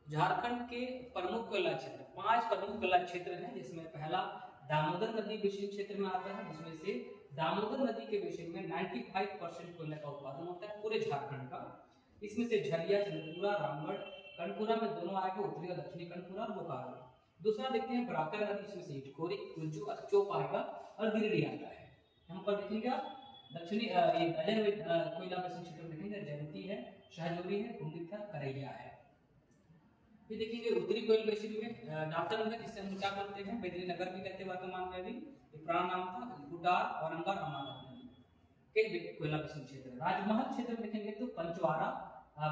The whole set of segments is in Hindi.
झारखंड के प्रमुख कोयला क्षेत्र, 5 प्रमुख कोयला क्षेत्र हैं, जिसमें पहला दामोदर नदी बेसिन क्षेत्र में आता है, जिसमें से दामोदर नदी के बेसिन में 95% कोयला का उत्पादन होता है पूरे झारखंड का। इसमें से झरिया, चंद्रपुरा, रामगढ़, कर्णपुरा में दोनों आएगा, उत्तरी और दक्षिणी कर्णपुरा और बोकारो। दूसरा देखते हैं बराकर नदी, इसमें से इटखोरी, कुंजू, चोप आएगा और गिरिडीह आता है। यहाँ पर देखेंगे आप दक्षिणी ये गजन कोयला बेसिन क्षेत्र देखेंगे, जयंती है, शाहजोरी है, कुंडित है, करैया है। ये देखेंगे उत्तरी कोयल बेसिन में डॉक्टर नगर, जिससे हम क्या बोलते हैं बेदरी नगर भी कहते हैं वर्तमान में भी, ये पुराना नाम था, गुटार, औरंगाबाद, अमानत नदी के कोयला बेसिन क्षेत्र। राजमहल क्षेत्र देखेंगे तो पंचवारा,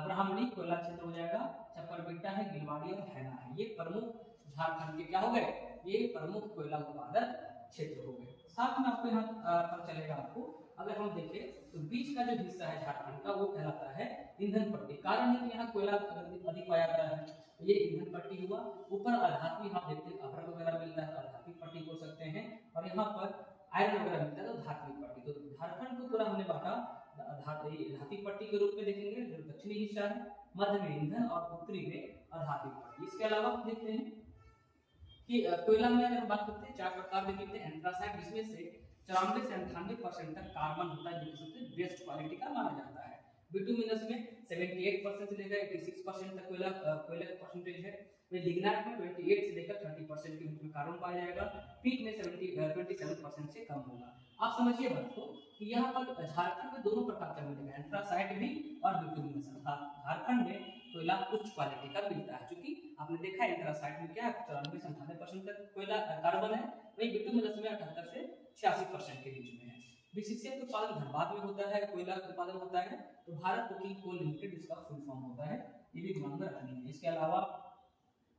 ब्राह्मणी कोयला क्षेत्र हो जाएगा, चक्करबिट्टा है, गिलवाड़ी और हैना है। ये प्रमुख झारखंड के क्या हो गए, ये प्रमुख कोयला उत्पादक क्षेत्र हो गए। साथ में आपको यहाँ पता चलेगा आपको, अगर हम देखें तो बीच का जो हिस्सा है झारखंड का वो कहलाता है ईंधन पट्टी। कारण है कि यहाँ कोयला अधिक पाया जाता है, ये ईंधन पट्टी हुआ। ऊपर आधात्मिक हम देखते हैं अभ्र वगैरह मिलता है, आधात्मिक पट्टी बोल सकते हैं, और यहाँ पर आयरन वगैरह मिलता है तो धात्विक पट्टी। तो झारखंड को पूरा हमने बांटा धात्विक पट्टी के रूप में देखेंगे, जो दक्षिणी हिस्सा है, मध्य में ईंधन और उत्तरी में आधात्मिक पट्टी। इसके अलावा हम देखते हैं कि कोयला में अगर बात करते हैं 4 प्रकार देखेंगे एंथ्रासाइट, जिसमें से 94 से 98% तक कार्बन होता है, जो सबसे बेस्ट क्वालिटी का माना जाता है। बिटुमिनस में 78% से लेकर 86% तक कोयला का परसेंटेज है। लिग्नाइट में 28 से लेकर 30% के बीच में कार्बन पाया जाएगा। पीट में 27% से कम होगा। आप समझिए बात को कि यहाँ पर झारखंड में दोनों प्रकार का मिलेगा, एंथ्रासाइट भी और बिटुमिनस। झारखंड में कोयला उच्च क्वालिटी का मिलता है, क्योंकि आपने देखा है एंथ्रासाइट में क्या 94 से 98% तक कोयला कार्बन है, वही बिटुमिनस में 78 से 86% के बीच में है। बीसीसीएल का उत्पादन धनबाद में होता है, कोयला का उत्पादन होता है, तो भारत कोकिंग कोल लिमिटेड इसका फुल फॉर्म होता है, ये भी ध्यान में रखनी है। इसके अलावा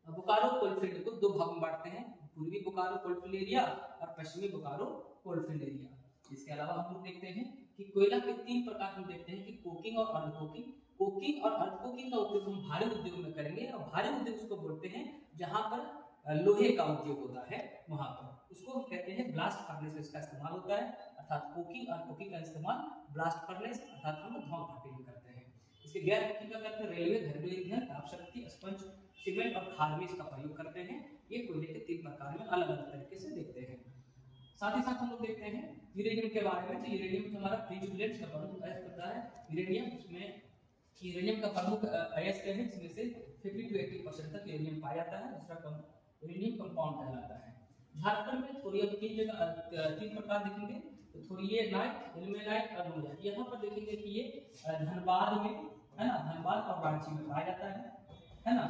बोकारो कोलफील्ड को 2 भाग में बांटते हैं, पूर्वी बोकारो कोलफील्ड एरिया और पश्चिमी बोकारो कोलफील्ड एरिया। इसके अलावा हम लोग देखते हैं कि कोयला के 3 प्रकार हम देखते हैं कि कोकिंग और अर्ध कोकिंग। कोकिंग और अर्ध कोकिंग का उपयोग हम भारी उद्योग में करेंगे, और भारी उद्योग उसको बोलते हैं जहां पर लोहे का उद्योग होता है, वहां पर उसको हम कहते हैं ब्लास्ट फर्नेस में इसका इस्तेमाल होता है। अर्थात कोकिंग और कोकिंग का इस्तेमाल ब्लास्ट फर्नेस अर्थात हम धुआं भट्टी में करते हैं। इसके गैर कोकिंग का करते हैं रेलवे, घरेलू ईंधन, ताप शक्ति, स्पंज, सीमेंट और खाद में इसका प्रयोग करते हैं। ये कोयले के 3 प्रकार में अलग अलग तरीके से देखते हैं। साथ ही साथ हम लोग देखते हैं यूरेनियम के बारे में। तो यूरेनियम हमारा प्रीजुबिलेंट्स का प्रमुख अयस्क होता है यूरेनियम। इसमें यूरेनियम का प्रमुख अयस्क है, इसमें से 50 से 80% तक यूरेनियम पाया जाता है। दूसरा यूरेनियम कंपाउंड कहलाता है। झारखंड में थोरियम 3 प्रकार देखेंगे, तो थोरियनाइट, इल्मेनाइट और लुमाइट। यहाँ पर देखेंगे कि ये धनबाद में है ना, धनबाद और रांची में पाया जाता है ना।